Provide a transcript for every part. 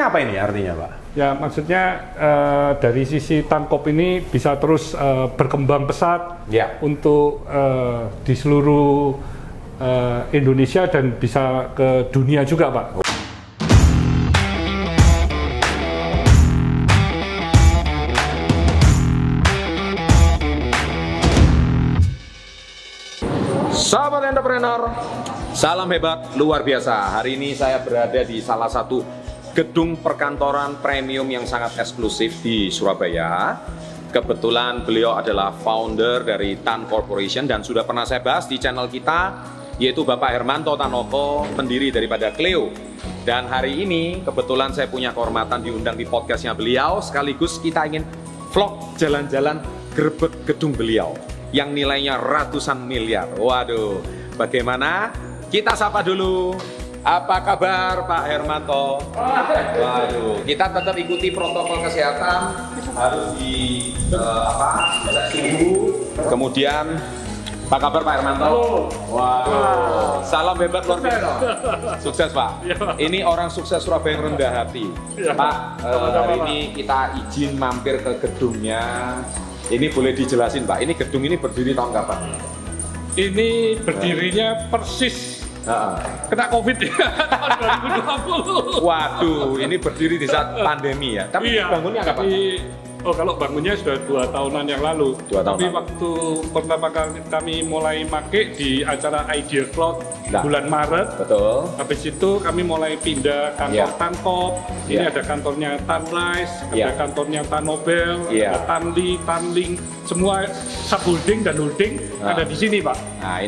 Artinya apa ini artinya, Pak? Ya, maksudnya dari sisi Tankop ini bisa terus berkembang pesat untuk di seluruh Indonesia dan bisa ke dunia juga, Pak. Sahabat entrepreneur, salam hebat luar biasa. Hari ini saya berada di salah satu gedung perkantoran premium yang sangat eksklusif di Surabaya. Kebetulan beliau adalah founder dari Tan Corporation dan sudah pernah saya bahas di channel kita, yaitu Bapak Hermanto Tanoko, pendiri daripada Cleo. Dan hari ini kebetulan saya punya kehormatan diundang di podcastnya beliau, sekaligus kita ingin vlog jalan-jalan gerbek gedung beliau yang nilainya ratusan miliar. Waduh, bagaimana? Kita sapa dulu. Apa kabar Pak Hermanto? Waduh, kita tetap ikuti protokol kesehatan, harus di cek suhu. Kemudian, apa kabar Pak Hermanto? Waduh, salam hebat luar biasa. Sukses Pak. Ini orang sukses Surabaya yang rendah hati. Pak, hari ini kita izin mampir ke gedungnya. Ini boleh dijelasin Pak, ini gedung ini berdiri tahun kapan? Ini berdirinya persis kena COVID ya, tahun 2020. Waduh, ini berdiri di saat pandemi ya. Tapi bangunnya kapan? Oh, kalau bangunnya sudah 2 tahunan yang lalu. 2 tahun Tapi lalu. waktu pertama kali kami mulai make di acara Idea Cloud bulan Maret. Betul. Habis itu kami mulai pindah kantor Tankop. Ini ada kantornya Tanrise, ada kantornya Tanobel, ada Tanli, Tanling, semua subholding dan holding ada di sini, Pak. Nah,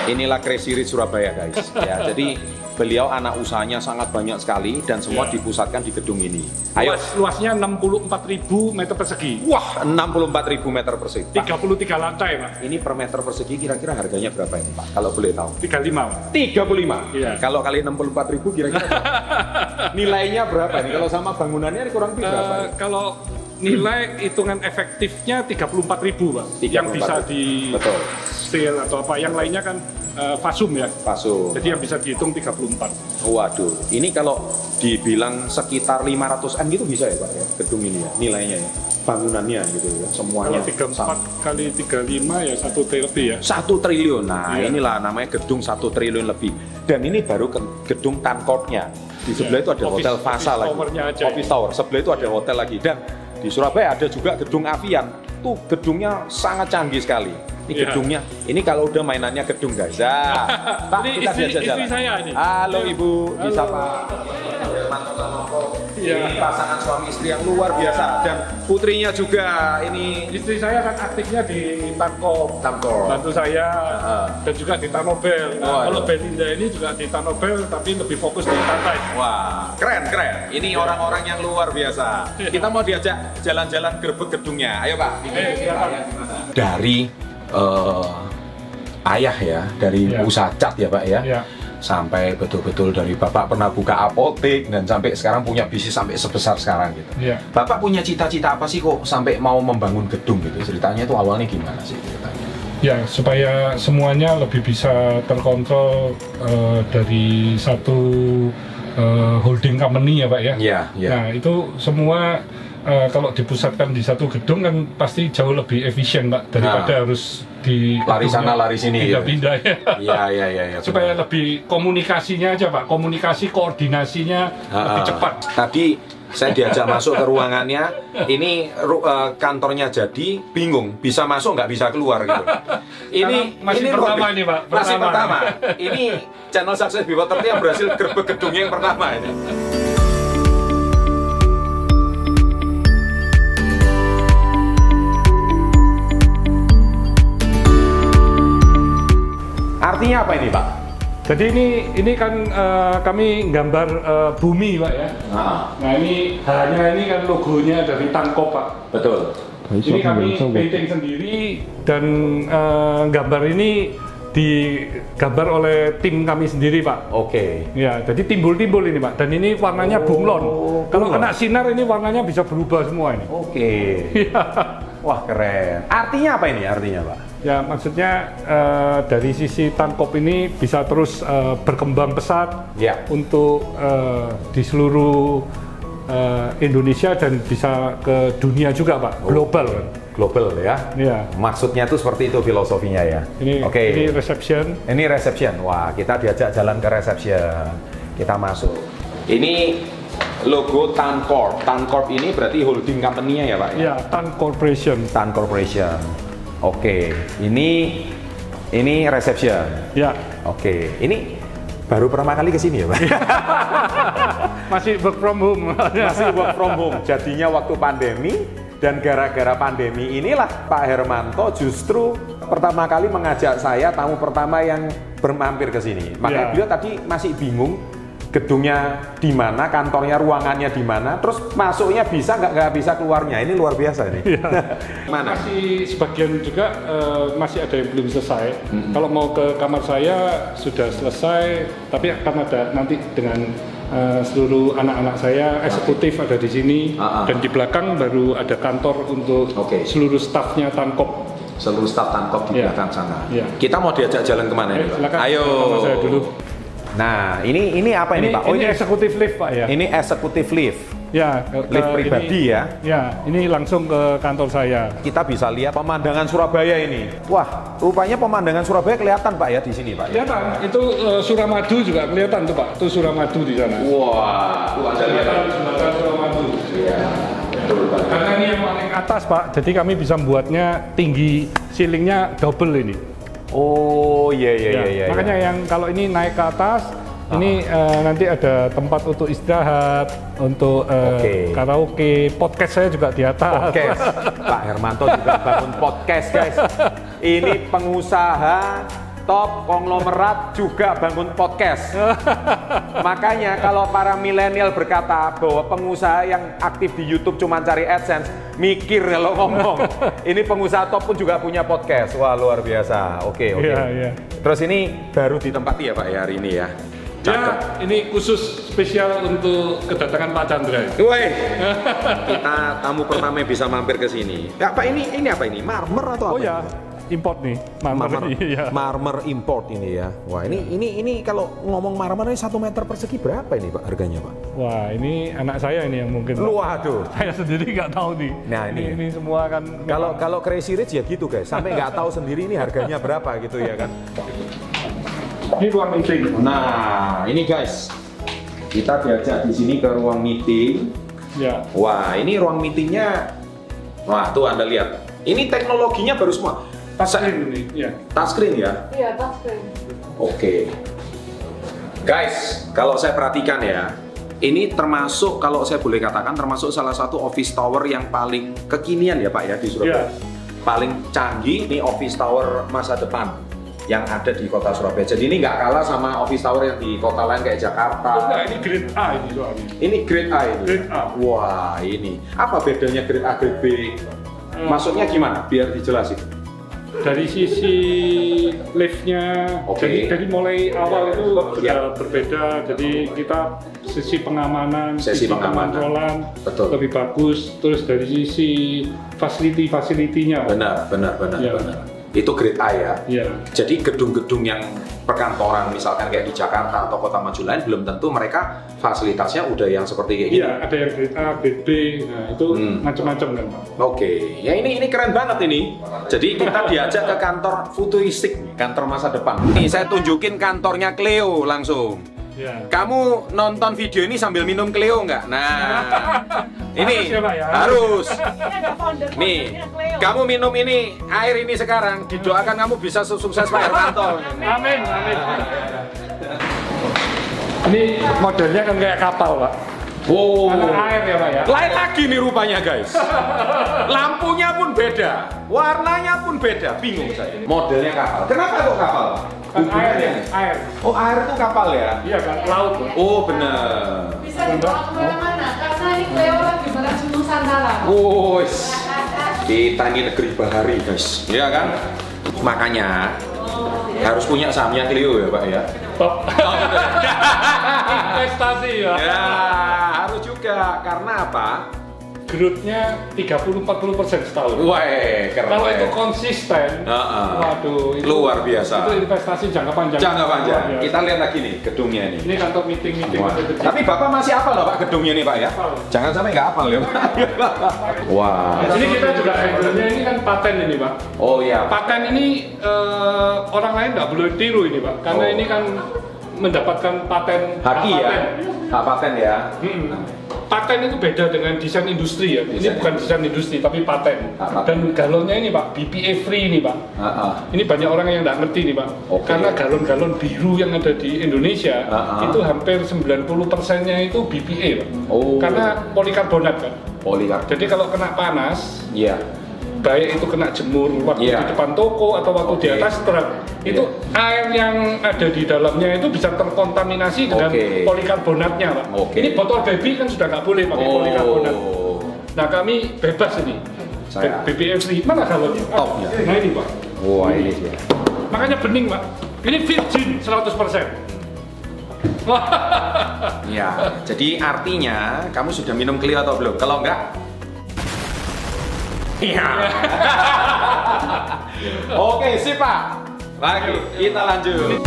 inilah Crazy Rich Surabaya, guys. Ya, jadi beliau anak usahanya sangat banyak sekali dan semua dipusatkan di gedung ini. Ayo. Luasnya 64.000 meter persegi. Wah, 64.000 meter persegi. 33 lantai, Pak. Ini per meter persegi kira-kira harganya berapa ini, Pak? Kalau boleh tahu. 35, Pak. 35? Iya. Kalau kali 64.000 kira-kira nilainya berapa ini? Kalau sama bangunannya kurang lebih berapa? Kalau nilai hitungan efektifnya 34.000, Pak. 34.000. Yang bisa di sale atau apa. Yang lainnya kan fasum ya. Fasum. Jadi yang bisa dihitung 34. Waduh, ini kalau dibilang sekitar 500M gitu bisa ya Pak ya, gedung ini ya, nilainya ya, bangunannya gitu ya, semuanya. Kalau 34 kali 35 ya 1 triliun lebih ya. 1 triliun, nah inilah namanya gedung 1 triliun lebih. Dan ini baru gedung Tankorpnya. Di sebelah itu ada hotel Fasa lagi, Office Tower, sebelah itu ada hotel lagi. Dan di Surabaya ada juga gedung Avian, tuh gedungnya sangat canggih sekali. Ini gedungnya, ini kalau udah mainannya gedung guys. Nah, Pak, ini kita diajak jalan. Istri saya ini. Halo Ibu, bisa Pak. Ini pasangan suami istri yang luar biasa dan putrinya juga. Ini istri saya kan aktifnya di Tankop. Bantu saya dan juga di Tanobel. Nah, kalau Belinda ini juga di Tanobel tapi lebih fokus di pantai. Wah, keren. Ini orang-orang yang luar biasa. Kita mau diajak jalan-jalan gerbek gedungnya. Ayo Pak. Dari ayah ya, dari usaha cat ya Pak ya, sampai betul-betul dari Bapak pernah buka apotek dan sampai sekarang punya bisnis sampai sebesar sekarang gitu. Bapak punya cita-cita apa sih kok sampai mau membangun gedung gitu? Ceritanya itu awalnya gimana sih ceritanya? Ya, supaya semuanya lebih bisa terkontrol dari satu holding company ya Pak ya. Nah, itu semua kalau dipusatkan di satu gedung kan pasti jauh lebih efisien Pak daripada harus di lari sana lari sini pindah-pindah ya. Iya. Supaya lebih komunikasinya aja Pak, komunikasi koordinasinya lebih cepat. Tadi saya diajak masuk ke ruangannya, ini kantornya jadi bingung, bisa masuk nggak bisa keluar gitu. Ini pertama ini Pak. Masih pertama. Ini channel Success Before 30 yang berhasil gerbek gedungnya yang pertama ini. Artinya apa ini Pak? Jadi ini kan kami gambar bumi Pak ya. Nah ini hanya ini kan logonya dari Tankop Pak. Betul. Ini kami painting sendiri dan gambar ini digambar oleh tim kami sendiri Pak. Oke. Ya, jadi timbul-timbul ini Pak. Dan ini warnanya bunglon. Kalau kena sinar ini warnanya bisa berubah semua ini. Oke. Wah keren. Artinya apa ini? Artinya Pak? Ya maksudnya dari sisi Tankop ini bisa terus berkembang pesat untuk di seluruh Indonesia dan bisa ke dunia juga Pak, global kan. Global ya? Iya. Maksudnya tuh seperti itu filosofinya ya? Ini reception. Ini reception, wah kita diajak jalan ke reception. Kita masuk. Ini logo Tancorp. Tancorp ini berarti holding company-nya ya Pak? Iya, Tan Corporation. Tan Corporation. Oke, ini reception. Ya. Oke, ini baru pertama kali kesini ya Pak? Masih work from home. Masih work from home. Jadinya waktu pandemi, dan gara-gara pandemi inilah Pak Hermanto justru pertama kali mengajak saya, tamu pertama yang bermampir ke sini. Makanya beliau tadi masih bingung gedungnya di mana, kantornya, ruangannya di mana, terus masuknya bisa nggak bisa keluarnya. Ini luar biasa ini. Mana? Masih sebagian juga masih ada yang belum selesai. Kalau mau ke kamar saya sudah selesai, tapi akan ada nanti dengan seluruh anak-anak saya eksekutif ada di sini dan di belakang baru ada kantor untuk seluruh stafnya Tankop. Seluruh staf Tankop di belakang sana. Kita mau diajak jalan kemana ini Pak? Ayo. Saya dulu. Nah, ini apa ini Pak? Oh, ini eksekutif lift Pak ya? Ini eksekutif lift. Ya, lift pribadi ya? Ya, ini langsung ke kantor saya. Kita bisa lihat pemandangan Surabaya ini. Wah, rupanya pemandangan Surabaya kelihatan Pak ya di sini Pak? Kelihatan, itu Suramadu juga kelihatan tuh Pak, itu Suramadu di sana. Wah, itu ada kelihatan jembatan Suramadu. Iya, betul Pak. Karena ini yang paling atas Pak, jadi kami bisa membuatnya tinggi, ceilingnya double ini. Oh iya. Makanya yang kalau ini naik ke atas, ini nanti ada tempat untuk istirahat, untuk karaoke, podcast saya juga di atas. Podcast, Pak Hermanto juga bangun podcast guys. Ini pengusaha top konglomerat juga bangun podcast. Makanya kalau para milenial berkata bahwa pengusaha yang aktif di YouTube cuma cari AdSense, mikir kalau ngomong. Ini pengusaha top pun juga punya podcast. Wah luar biasa. Oke. Terus ini baru ditempati ya Pak ya hari ini ya? Ya, ini khusus spesial untuk kedatangan Pak Chandra. Woi, kita tamu pertama yang bisa mampir ke sini. Ya, Pak ini apa ini? Marmer atau apa? Oh ya, import nih, marmer import ini ya. Wah ini kalau ngomong marmer ini 1 meter persegi berapa ini Pak harganya Pak? Wah ini anak saya ini yang mungkin. Waduh. Saya sendiri nggak tahu nih. Nah ini semua kan. Kalau Crazy Rich ya gitu guys, sampai nggak tahu sendiri ini harganya berapa gitu ya kan. Ini ruang meeting. Nah ini guys, kita diajak di sini ke ruang meeting. Ya. Wah ini ruang meetingnya, wah tuh Anda lihat. Ini teknologinya baru semua. Touchscreen ini, ya. Touchscreen ya? Iya, touchscreen. Oke. Guys, kalau saya perhatikan ya, ini termasuk, kalau saya boleh katakan, termasuk salah satu office tower yang paling kekinian ya Pak ya di Surabaya. Paling canggih, ini office tower masa depan yang ada di kota Surabaya. Jadi ini nggak kalah sama office tower yang di kota lain kayak Jakarta. Oh, enggak, ini grade A ini soalnya. Ini grade A ini? Grade A. Wah ini, apa bedanya grade A, grade B? Maksudnya gimana? Biar dijelasin. Dari sisi liftnya, jadi mulai awal itu sudah berbeda. Jadi kita sisi pengamanan, sisi pengontrolan lebih bagus. Terus dari sisi fasilitinya. Benar. Itu grade A ya? Iya. Jadi gedung-gedung yang perkantoran misalkan kayak di Jakarta atau kota maju lain belum tentu mereka fasilitasnya udah yang seperti kayak gini. Iya, ada yang grade A, grade B, nah itu macam-macam kan Pak. Oke, ya ini keren banget ini. Jadi kita diajak ke kantor futuristik, kantor masa depan. Nih saya tunjukin kantornya Cleo langsung. Ya. Kamu nonton video ini sambil minum Cleo nggak? Nah, ini harus. Nih, kamu minum ini air ini sekarang. Didoakan kamu bisa sukses Pak Hermanto. Amin. Ini modelnya kan kayak kapal Pak. Oh, air ya Pak ya. Lain lagi nih rupanya guys. Lampunya pun beda, warnanya pun beda. Bingung saya. Modelnya kapal. Kenapa kok kapal? Air. Oh air itu kapal ya? Iya kan, laut. Oh benar. Bisa dibawa kemana-mana karena ini Cleo lagi menuju Nusantara. Kita ini negeri bahari guys, ya kan? Makanya harus punya sahamnya Cleo ya Pak ya. Top. Investasi ya. Ya harus juga karena apa? growth-nya 30-40% setahun. Wah, keren. Kalau itu konsisten, waduh, itu luar biasa. Itu investasi jangka panjang. Jangka panjang. Kita lihat lagi nih gedungnya ini. Ini kantor meeting. Tapi Bapak masih hafal loh Pak gedungnya nih Pak ya? Hafal. Jangan sampai nggak hafal ya Pak. Wah. Di sini kita juga angle-nya ini kan paten ini Pak. Oh iya. Paten ini orang lain nggak boleh tiru ini Pak, karena ini kan mendapatkan paten. Haki ya? Hak paten ya? Paten itu beda dengan desain industri ya. Ini bukan desain industri tapi paten. Dan galonnya ini Pak, BPA free ini Pak. Ini banyak orang yang nggak ngerti nih Pak. Karena galon-galon biru yang ada di Indonesia itu hampir 90%-nya itu BPA Pak. Karena polikarbonat kan. Jadi kalau kena panas, baik itu kena jemur waktu di depan toko atau waktu di atas truk, itu air yang ada di dalamnya itu bisa terkontaminasi dengan polikarbonatnya Pak. Ini botol baby kan sudah nggak boleh pakai polikarbonat. Nah kami bebas ini, BPA free. Mana galonnya? Top ya. Nah ini Pak. Wah ini dia. Makanya bening Pak. Ini virgin 100%. Ya, jadi artinya kamu sudah minum Clio atau belum? Kalau enggak, iya. Oke, sip Pak. Lagi, kita lanjut.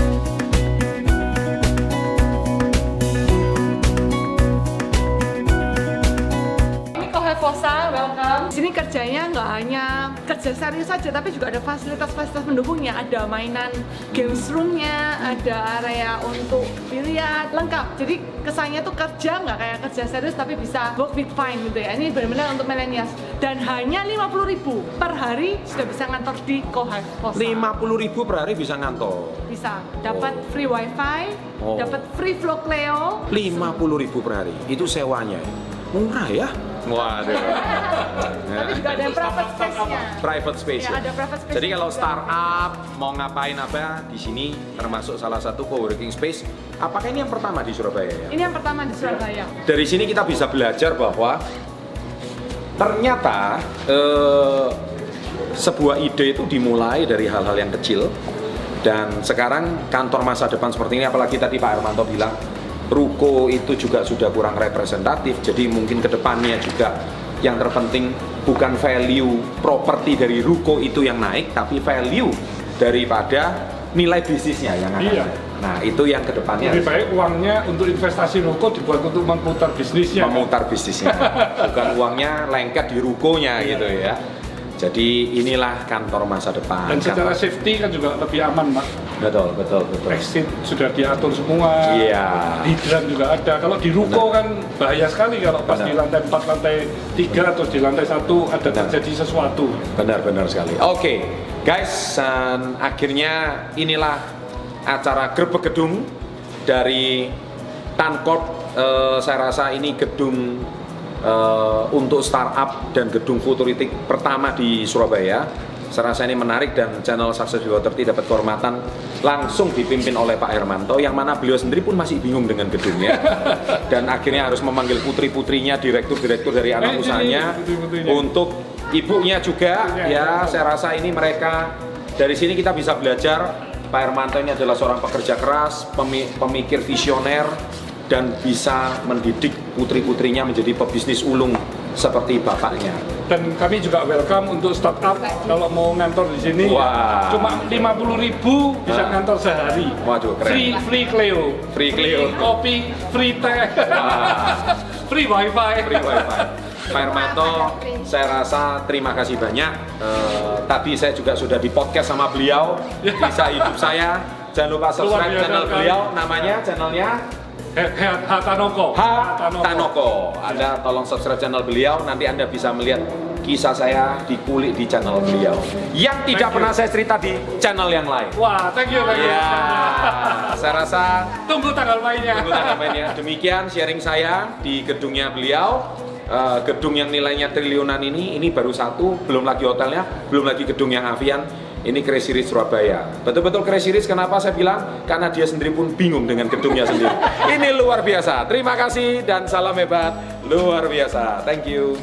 Ini Kohefosa, welcome. Di sini kerjanya nggak hanya kerja serius saja, tapi juga ada fasilitas-fasilitas mendukungnya. Ada mainan games roomnya, ada area untuk biliar, lengkap. Jadi kesannya tuh kerja nggak kayak kerja serius, tapi bisa work with fine gitu ya. Ini benar-benar untuk millennials. Dan hanya 50.000 per hari sudah bisa ngantor di Kohefosa. 50.000 per hari bisa ngantor. Bisa dapat free wifi, dapat free flow Cleo. 50.000 per hari, itu sewanya. Murah ya? Waduh. Tapi juga ada private space-nya. Private space. Ya, ada private space. Jadi kalau startup mau ngapain apa di sini termasuk salah satu co-working space. Apakah ini yang pertama di Surabaya ya? Ini yang pertama di Surabaya. Dari sini kita bisa belajar bahwa ternyata sebuah ide itu dimulai dari hal-hal yang kecil. Dan sekarang kantor masa depan seperti ini, apalagi tadi Pak Hermanto bilang ruko itu juga sudah kurang representatif, jadi mungkin kedepannya juga yang terpenting bukan value properti dari ruko itu yang naik, tapi value daripada nilai bisnisnya yang ada. Nah itu yang kedepannya. Lebih baik uangnya untuk investasi ruko dibuat untuk memutar bisnisnya. Memutar bisnisnya, bukan uangnya lengket di rukonya gitu ya. Jadi inilah kantor masa depan. Dan secara safety kan juga lebih aman, Pak. Betul. Exit sudah diatur semua. Iya. Hidran juga ada. Kalau di ruko kan bahaya sekali kalau pas di lantai 4, lantai 3 atau di lantai 1 ada terjadi sesuatu. Benar sekali. Oke, guys, akhirnya inilah acara Grebek Gedung dari Tancorp. Saya rasa ini gedung untuk startup dan gedung futuristik pertama di Surabaya. Saya rasa ini menarik dan channel Success Before 30 dapat kehormatan langsung dipimpin oleh Pak Hermanto, yang mana beliau sendiri pun masih bingung dengan gedungnya dan akhirnya harus memanggil putri-putrinya, direktur-direktur dari anak usahanya untuk ibunya juga ya. Saya rasa ini mereka, dari sini kita bisa belajar Pak Hermanto ini adalah seorang pekerja keras, pemikir visioner, dan bisa mendidik putri-putrinya menjadi pebisnis ulung seperti bapaknya. Dan kami juga welcome untuk startup kalau mau ngantor di sini. Cuma 50.000 bisa ngantor sehari. Waduh, keren. Free Cleo. Free kopi, free teh. Free wifi. Pak Hermanto, saya rasa terima kasih banyak. Tadi saya juga sudah di podcast sama beliau, kisah hidup saya. Jangan lupa subscribe channel beliau, namanya channelnya Tanoko. Anda tolong subscribe channel beliau, nanti Anda bisa melihat kisah saya dikulik di channel beliau yang tidak pernah saya cerita di channel yang lain. Wah, thank you. Saya rasa tunggu tanggal mainnya. Demikian sharing saya di gedungnya beliau. Gedung yang nilainya triliunan ini baru satu, belum lagi hotelnya, belum lagi gedung yang Avian. Ini Crazy Rich Surabaya. Betul-betul Crazy Rich, kenapa saya bilang? Karena dia sendiri pun bingung dengan gedungnya sendiri. Ini luar biasa. Terima kasih dan salam hebat. Luar biasa. Thank you.